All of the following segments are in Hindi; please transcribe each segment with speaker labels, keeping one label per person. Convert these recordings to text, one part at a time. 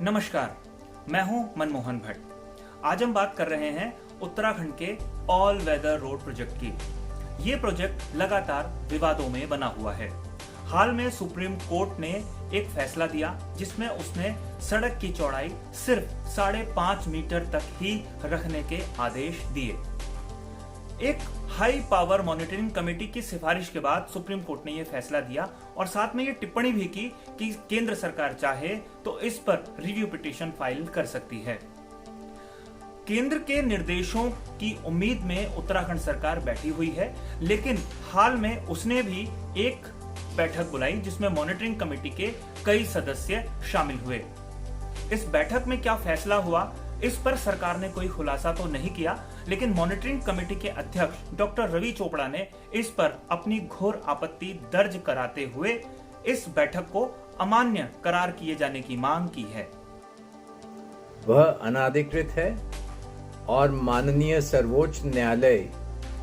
Speaker 1: नमस्कार, मैं हूं मनमोहन भट्ट। आज हम बात कर रहे हैं उत्तराखंड के ऑल वेदर रोड प्रोजेक्ट की। ये प्रोजेक्ट लगातार विवादों में बना हुआ है। हाल में सुप्रीम कोर्ट ने एक फैसला दिया जिसमें उसने सड़क की चौड़ाई सिर्फ 5.5 मीटर तक ही रखने के आदेश दिए। एक हाई पावर मॉनिटरिंग कमेटी की सिफारिश के बाद सुप्रीम कोर्ट ने यह फैसला दिया और साथ में ये टिप्पणी भी की कि केंद्र सरकार चाहे तो इस पर रिव्यू पिटीशन फाइल कर सकती है। केंद्र के निर्देशों की उम्मीद में उत्तराखंड सरकार बैठी हुई है, लेकिन हाल में उसने भी एक बैठक बुलाई जिसमें मॉनिटरिंग कमेटी के कई सदस्य शामिल हुए। इस बैठक में क्या फैसला हुआ, इस पर सरकार ने कोई खुलासा तो नहीं किया, लेकिन मॉनिटरिंग कमेटी के अध्यक्ष डॉक्टर रवि चोपड़ा ने इस पर अपनी घोर आपत्ति दर्ज कराते हुए इस बैठक को अमान्य करार किए जाने की मांग की है।
Speaker 2: वह अनाधिकृत है और माननीय सर्वोच्च न्यायालय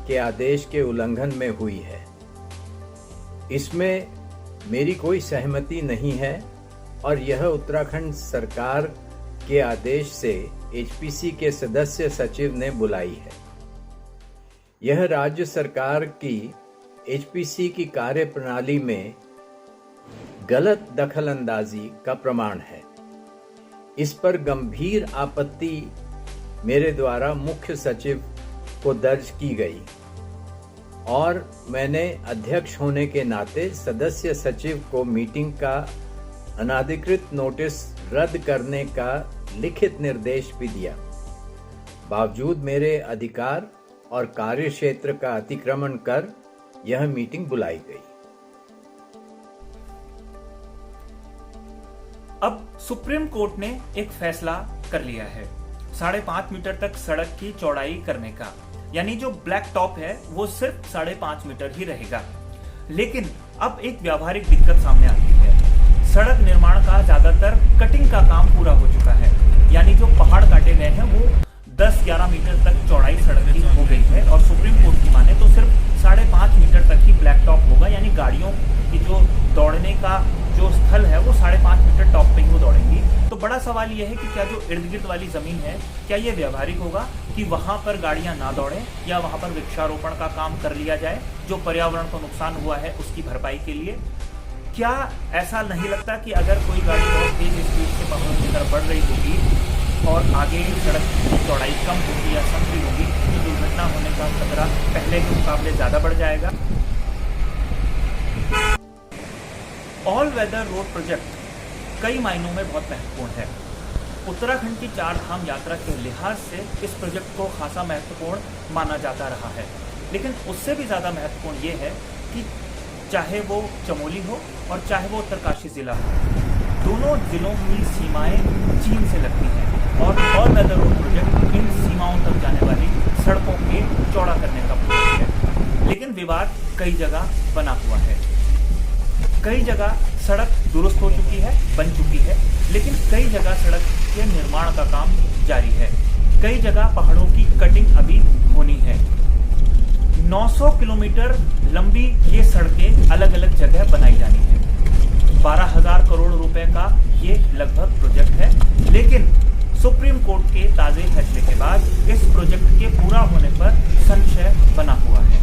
Speaker 2: के आदेश के उल्लंघन में हुई है। इसमें मेरी कोई सहमति नहीं है और यह उत्तराखंड सरकार के आदेश से एचपीसी के सदस्य सचिव ने बुलाई है। यह राज्य सरकार की एचपीसी की कार्यप्रणाली में गलत दखलंदाजी का प्रमाण है। इस पर गंभीर आपत्ति मेरे द्वारा मुख्य सचिव को दर्ज की गई और मैंने अध्यक्ष होने के नाते सदस्य सचिव को मीटिंग का अनाधिकृत नोटिस रद्द करने का लिखित निर्देश भी दिया। बावजूद मेरे अधिकार और कार्य क्षेत्र का अतिक्रमण कर यह मीटिंग बुलाई गई।
Speaker 1: अब सुप्रीम कोर्ट ने एक फैसला कर लिया है 5.5 मीटर तक सड़क की चौड़ाई करने का, यानी जो ब्लैक टॉप है वो सिर्फ 5.5 मीटर ही रहेगा। लेकिन अब एक व्यावहारिक दिक्कत सामने आती है। सड़क निर्माण का ज्यादातर कटिंग का काम पूरा हो चुका है, यानी जो पहाड़ काटे गए हैं वो 10-11 मीटर तक चौड़ाई सड़क की हो गई है और सुप्रीम कोर्ट की माने तो सिर्फ 5.5 मीटर तक ही ब्लैक टॉप होगा, यानी गाड़ियों की जो दौड़ने का जो स्थल है वो 5.5 मीटर टॉप पे ही वो दौड़ेंगी। तो बड़ा सवाल यह है कि क्या जो इर्द गिर्द वाली जमीन है क्या ये व्यावहारिक होगा कि वहां पर गाड़ियां ना दौड़ें, या वहां पर वृक्षारोपण का काम कर लिया जाए जो पर्यावरण को नुकसान हुआ है उसकी भरपाई के लिए। क्या ऐसा नहीं लगता कि अगर कोई गाड़ी बहुत तेज स्पीड से पहाड़ों की तरफ बढ़ रही होगी और आगे सड़क की चौड़ाई कम होगी या संकरी होगी तो दुर्घटना होने का खतरा पहले के मुकाबले ज्यादा बढ़ जाएगा। ऑल वेदर रोड प्रोजेक्ट कई मायनों में बहुत महत्वपूर्ण है। उत्तराखंड की 4 धाम यात्रा के लिहाज से इस प्रोजेक्ट को खासा महत्वपूर्ण माना जाता रहा है, लेकिन उससे भी ज्यादा महत्वपूर्ण ये है कि चाहे वो चमोली हो और चाहे वो उत्तरकाशी जिला हो, दोनों जिलों की सीमाएं चीन से लगती हैं और ऑल वेदर रोड प्रोजेक्ट इन सीमाओं तक जाने वाली सड़कों के चौड़ा करने का प्रोजेक्ट है। लेकिन विवाद कई जगह बना हुआ है। कई जगह सड़क दुरुस्त हो चुकी है, बन चुकी है, लेकिन कई जगह सड़क के निर्माण का काम जारी है। कई जगह पहाड़ों की कटिंग अभी होनी है। 900 किलोमीटर लंबी ये सड़कें अलग अलग जगह बनाई जानी है। 12,000 करोड़ रुपए का ये लगभग प्रोजेक्ट है, लेकिन सुप्रीम कोर्ट के ताजे फैसले के बाद इस प्रोजेक्ट के पूरा होने पर संशय बना हुआ है।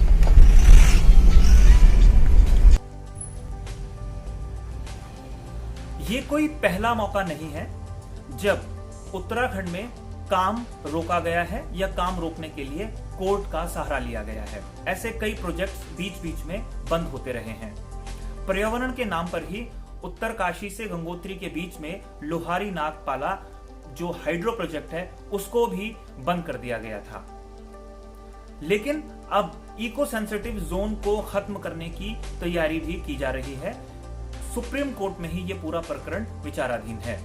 Speaker 1: ये कोई पहला मौका नहीं है जब उत्तराखंड में काम रोका गया है या काम रोकने के लिए कोर्ट का सहारा लिया गया है। ऐसे कई प्रोजेक्ट्स बीच बीच में बंद होते रहे हैं। पर्यावरण के नाम पर ही उत्तरकाशी से गंगोत्री के बीच में लोहारी नागपाला जो हाइड्रो प्रोजेक्ट है उसको भी बंद कर दिया गया था। लेकिन अब इको सेंसिटिव जोन को खत्म करने की तैयारी भी की जा रही है। सुप्रीम कोर्ट में ही ये पूरा प्रकरण विचाराधीन है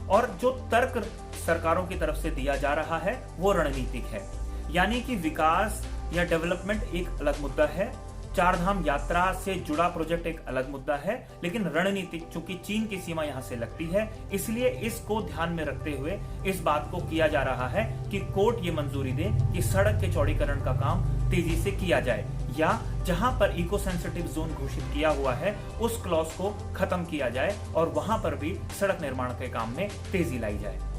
Speaker 1: और जो तर्क सरकारों की तरफ से दिया जा रहा है वो रणनीतिक है, यानी कि विकास या डेवलपमेंट एक अलग मुद्दा है, 4 धाम यात्रा से जुड़ा प्रोजेक्ट एक अलग मुद्दा है, लेकिन रणनीतिक चूंकि चीन की सीमा यहां से लगती है इसलिए इसको ध्यान में रखते हुए इस बात को किया जा रहा है कि कोर्ट ये मंजूरी दे कि सड़क के चौड़ीकरण का काम तेजी से किया जाए। या जहां पर इको सेंसिटिव जोन घोषित किया हुआ है उस क्लॉज को खत्म किया जाए और वहां पर भी सड़क निर्माण के काम में तेजी लाई जाए।